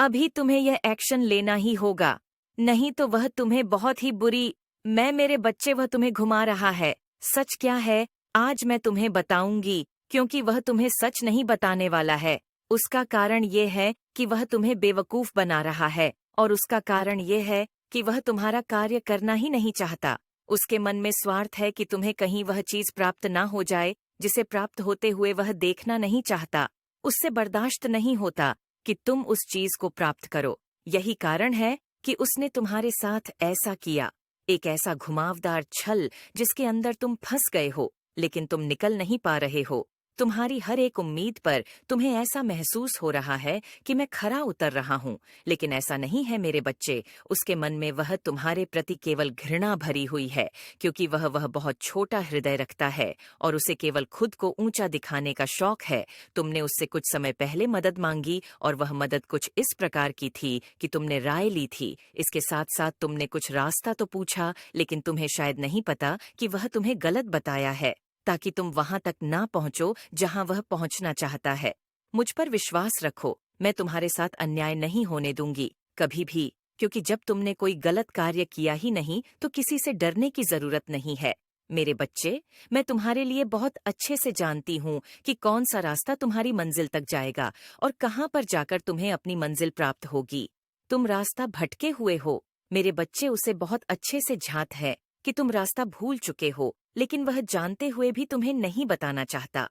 अभी तुम्हें यह एक्शन लेना ही होगा, नहीं तो वह तुम्हें बहुत ही बुरी। मैं मेरे बच्चे, वह तुम्हें घुमा रहा है। सच क्या है आज मैं तुम्हें बताऊंगी, क्योंकि वह तुम्हें सच नहीं बताने वाला है। उसका कारण ये है कि वह तुम्हें बेवकूफ बना रहा है, और उसका कारण ये है कि वह तुम्हारा कार्य करना ही नहीं चाहता। उसके मन में स्वार्थ है कि तुम्हें कहीं वह चीज प्राप्त ना हो जाए जिसे प्राप्त होते हुए वह देखना नहीं चाहता। उससे बर्दाश्त नहीं होता कि तुम उस चीज को प्राप्त करो। यही कारण है कि उसने तुम्हारे साथ ऐसा किया, एक ऐसा घुमावदार छल जिसके अंदर तुम फंस गए हो, लेकिन तुम निकल नहीं पा रहे हो। तुम्हारी हर एक उम्मीद पर तुम्हें ऐसा महसूस हो रहा है कि मैं खरा उतर रहा हूँ, लेकिन ऐसा नहीं है मेरे बच्चे। उसके मन में वह तुम्हारे प्रति केवल घृणा भरी हुई है, क्योंकि वह बहुत छोटा हृदय रखता है और उसे केवल खुद को ऊंचा दिखाने का शौक है। तुमने उससे कुछ समय पहले मदद मांगी और वह मदद कुछ इस प्रकार की थी कि तुमने राय ली थी। इसके साथ साथ तुमने कुछ रास्ता तो पूछा, लेकिन तुम्हें शायद नहीं पता कि वह तुम्हें गलत बताया है, ताकि तुम वहां तक ना पहुंचो जहां वह पहुंचना चाहता है। मुझ पर विश्वास रखो, मैं तुम्हारे साथ अन्याय नहीं होने दूंगी, कभी भी। क्योंकि जब तुमने कोई गलत कार्य किया ही नहीं तो किसी से डरने की जरूरत नहीं है। मेरे बच्चे, मैं तुम्हारे लिए बहुत अच्छे से जानती हूँ कि कौन सा रास्ता तुम्हारी मंजिल तक जाएगा और कहाँ पर जाकर तुम्हें अपनी मंजिल प्राप्त होगी। तुम रास्ता भटके हुए हो मेरे बच्चे, उसे बहुत अच्छे से झांत है कि तुम रास्ता भूल चुके हो, लेकिन वह जानते हुए भी तुम्हें नहीं बताना चाहता।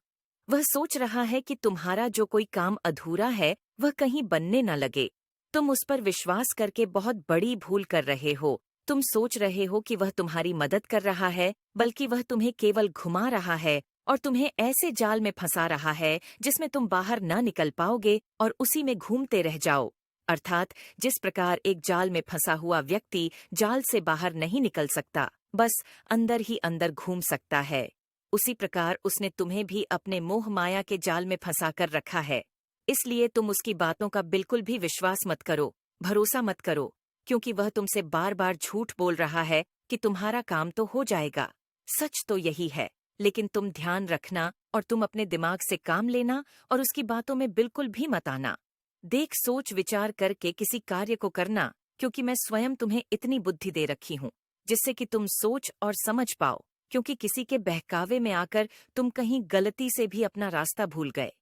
वह सोच रहा है कि तुम्हारा जो कोई काम अधूरा है वह कहीं बनने न लगे। तुम उस पर विश्वास करके बहुत बड़ी भूल कर रहे हो। तुम सोच रहे हो कि वह तुम्हारी मदद कर रहा है, बल्कि वह तुम्हें केवल घुमा रहा है और तुम्हें ऐसे जाल में फंसा रहा है जिसमें तुम बाहर न निकल पाओगे और उसी में घूमते रह जाओ। अर्थात जिस प्रकार एक जाल में फंसा हुआ व्यक्ति जाल से बाहर नहीं निकल सकता, बस अंदर ही अंदर घूम सकता है, उसी प्रकार उसने तुम्हें भी अपने मोह माया के जाल में फंसा कर रखा है। इसलिए तुम उसकी बातों का बिल्कुल भी विश्वास मत करो, भरोसा मत करो, क्योंकि वह तुमसे बार बार झूठ बोल रहा है कि तुम्हारा काम तो हो जाएगा। सच तो यही है, लेकिन तुम ध्यान रखना और तुम अपने दिमाग से काम लेना और उसकी बातों में बिल्कुल भी मत आना। देख सोच विचार करके किसी कार्य को करना, क्योंकि मैं स्वयं तुम्हें इतनी बुद्धि दे रखी हूँ जिससे कि तुम सोच और समझ पाओ, क्योंकि किसी के बहकावे में आकर तुम कहीं गलती से भी अपना रास्ता भूल गए।